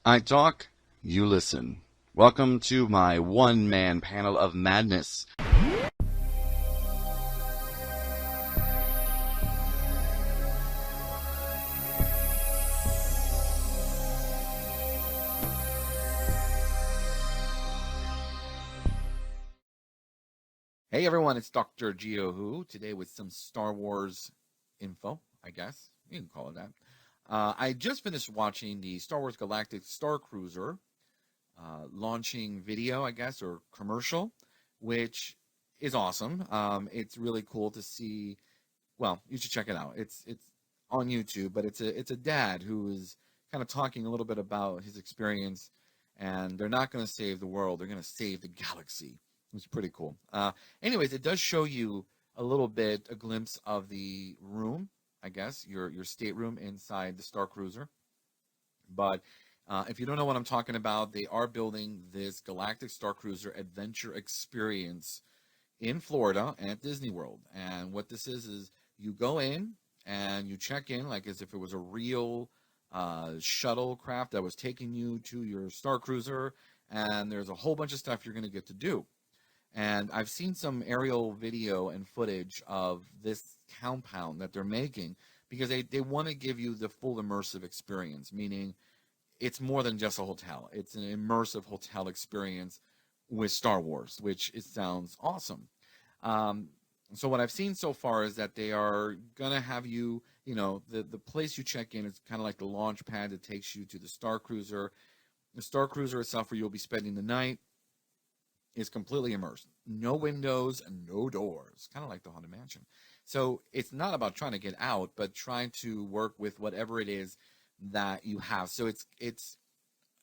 I talk, you listen. Welcome to my one-man panel of madness. Hey everyone, it's Dr. GeoWho today with some Star Wars info, I guess. You can call it that. I just finished watching the Star Wars Galactic Starcruiser launching video, I guess, or commercial, which is awesome. It's really cool to see. Well, you should check it out. It's on YouTube, but it's a dad who is kind of talking a little bit about his experience, and they're not going to save the world; they're going to save the galaxy. It's pretty cool. Anyways, it does show you a little bit, a glimpse of the room, I guess, your stateroom inside the Star Cruiser. But if you don't know what I'm talking about, they are building this Galactic Starcruiser adventure experience in Florida at Disney World. And what this is you go in and you check in like as if it was a real shuttlecraft that was taking you to your Star Cruiser. And there's a whole bunch of stuff you're going to get to do. And I've seen some aerial video and footage of this compound that they're making because they want to give you the full immersive experience, meaning it's more than just a hotel. It's an immersive hotel experience with Star Wars, which it sounds awesome. So what I've seen so far is that they are going to have you, the place you check in is kind of like the launch pad that takes you to the Star Cruiser. The Star Cruiser itself, where you'll be spending the night, is completely immersed. No windows and no doors, kind of like the Haunted Mansion. So it's not about trying to get out, but trying to work with whatever it is that you have. So it's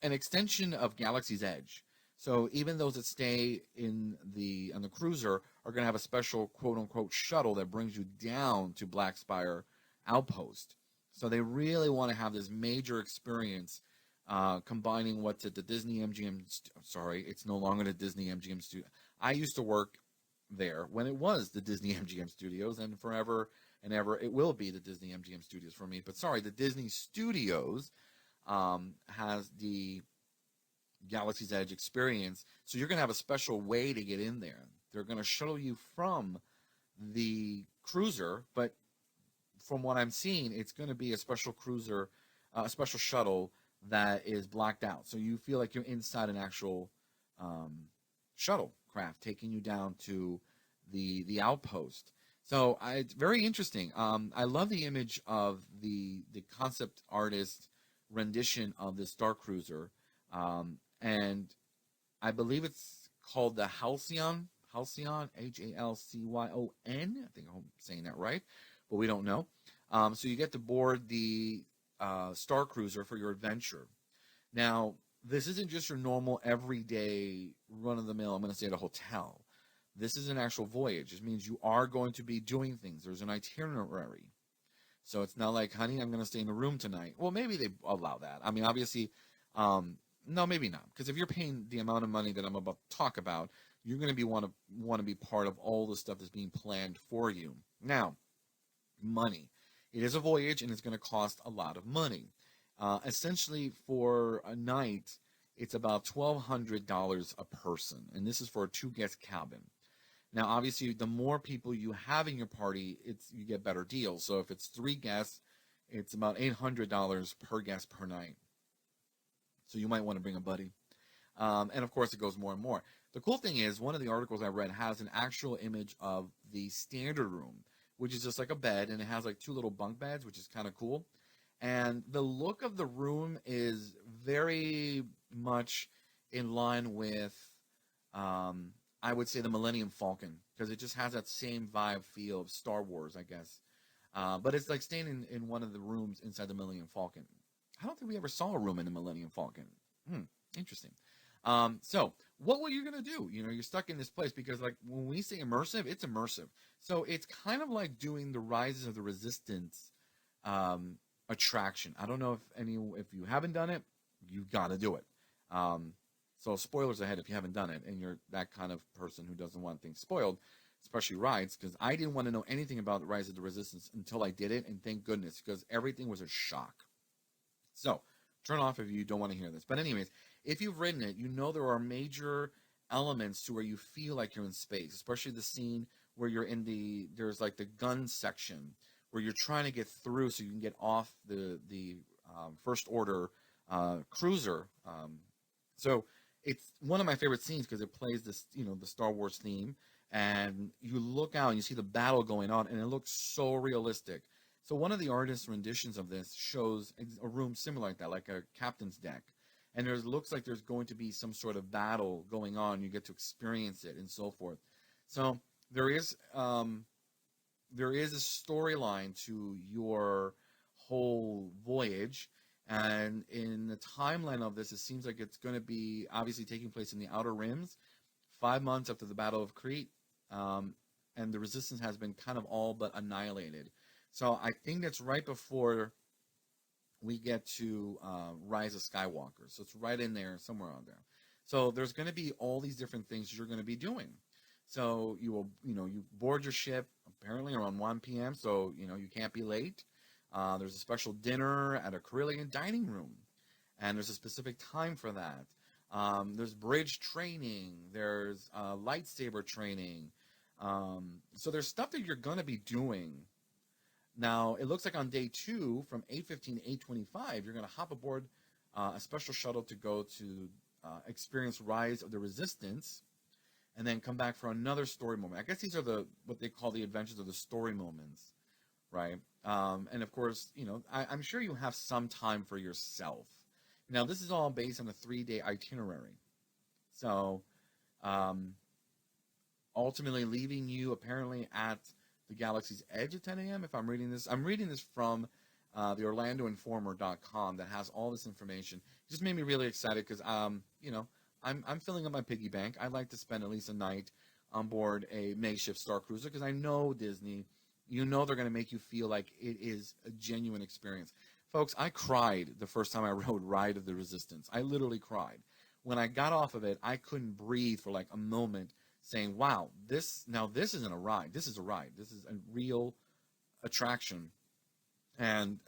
an extension of Galaxy's Edge. So even those that stay on the cruiser are going to have a special quote unquote shuttle that brings you down to Black Spire Outpost. So they really want to have this major experience. Combining what's at the Disney MGM, sorry, it's no longer the Disney MGM studio. I used to work there when it was the Disney MGM studios, and forever and ever it will be the Disney MGM studios for me. But sorry, the Disney studios has the Galaxy's Edge experience, so you're going to have a special way to get in there. They're going to shuttle you from the cruiser, but from what I'm seeing, it's going to be a special cruiser, a special shuttle that is blacked out, so you feel like you're inside an actual shuttle craft taking you down to the outpost. So it's very interesting. I love the image of the concept artist rendition of the Star Cruiser, and I believe it's called the Halcyon, Halcyon, Halcyon. I think I'm saying that right, but we don't know. So you get to board the Star Cruiser for your adventure. Now, this isn't just your normal everyday run-of-the-mill, I'm going to say at a hotel. This is an actual voyage. It means you are going to be doing things. There's an itinerary. So it's not like, honey, I'm going to stay in the room tonight. Well, maybe they allow that. I mean, obviously, no, maybe not. Because if you're paying the amount of money that I'm about to talk about, you're going to want to be part of all the stuff that's being planned for you. Now, money. It is a voyage, and it's going to cost a lot of money. Essentially, for a night, it's about $1,200 a person, and this is for a 2-guest cabin. Now, obviously, the more people you have in your party, you get better deals. So if it's 3 guests, it's about $800 per guest per night. So you might want to bring a buddy. And, of course, it goes more and more. The cool thing is, one of the articles I read has an actual image of the standard room, which is just like a bed, and it has like 2 little bunk beds, which is kind of cool. And the look of the room is very much in line with, I would say, the Millennium Falcon, because it just has that same vibe feel of Star Wars, I guess. But it's like staying in one of the rooms inside the Millennium Falcon. I don't think we ever saw a room in the Millennium Falcon. Interesting. So what were you going to do? You're stuck in this place because, like, when we say immersive, it's immersive. So it's kind of like doing the Rises of the Resistance attraction. I don't know if you haven't done it, you've got to do it. So spoilers ahead if you haven't done it and you're that kind of person who doesn't want things spoiled, especially rides, because I didn't want to know anything about the Rise of the Resistance until I did it, and thank goodness, because everything was a shock. So turn off if you don't want to hear this. But anyways, if you've ridden it, you know there are major elements to where you feel like you're in space, especially the scene where you're in there's like the gun section where you're trying to get through so you can get off the first order cruiser. So it's one of my favorite scenes because it plays this, the Star Wars theme, and you look out and you see the battle going on, and it looks so realistic. So one of the artist renditions of this shows a room similar like that, like a captain's deck, and there looks like there's going to be some sort of battle going on. You get to experience it and so forth. So there is a storyline to your whole voyage, and in the timeline of this, it seems like it's going to be obviously taking place in the Outer Rims, 5 months after the Battle of Crete, and the Resistance has been kind of all but annihilated. So I think that's right before we get to Rise of Skywalker. So it's right in there, somewhere on there. So there's going to be all these different things you're going to be doing. So you will, you board your ship apparently around 1 p.m. So, you can't be late. There's a special dinner at a Carillion dining room, and there's a specific time for that. There's bridge training. There's lightsaber training. So there's stuff that you're going to be doing. Now, it looks like on day 2, from 8:15 to 8:25, you're going to hop aboard a special shuttle to go to experience Rise of the Resistance, and then come back for another story moment. I guess these are what they call the adventures of the story moments, right? And of course, I'm sure you have some time for yourself. Now, this is all based on a 3-day itinerary. So, ultimately leaving you apparently at the Galaxy's Edge at 10 a.m. If I'm reading this from the OrlandoInformer.com that has all this information. It just made me really excited because, I'm filling up my piggy bank. I'd like to spend at least a night on board a makeshift Starcruiser because I know Disney, they're going to make you feel like it is a genuine experience. Folks, I cried the first time I rode Ride of the Resistance. I literally cried. When I got off of it, I couldn't breathe for like a moment, saying, wow, this isn't a ride. This is a ride. This is a real attraction. And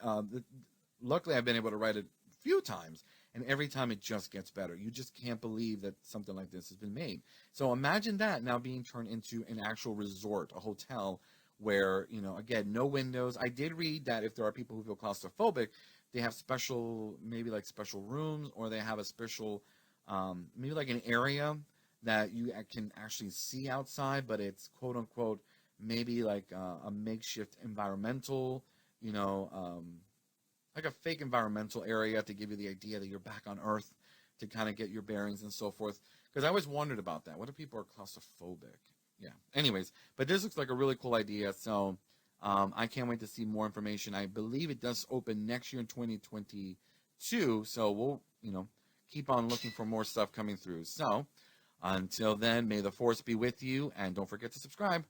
luckily, I've been able to ride it a few times. And every time it just gets better. You just can't believe that something like this has been made. So imagine that now being turned into an actual resort, a hotel, where, again, no windows. I did read that if there are people who feel claustrophobic, they have special rooms, or they have a special, maybe like an area that you can actually see outside, but it's quote unquote, maybe like a makeshift environmental, like a fake environmental area to give you the idea that you're back on Earth, to kind of get your bearings and so forth. Because I always wondered about that. What if people are claustrophobic? Yeah. Anyways, but this looks like a really cool idea. So I can't wait to see more information. I believe it does open next year in 2022. So we'll, keep on looking for more stuff coming through. So until then, may the Force be with you, and don't forget to subscribe.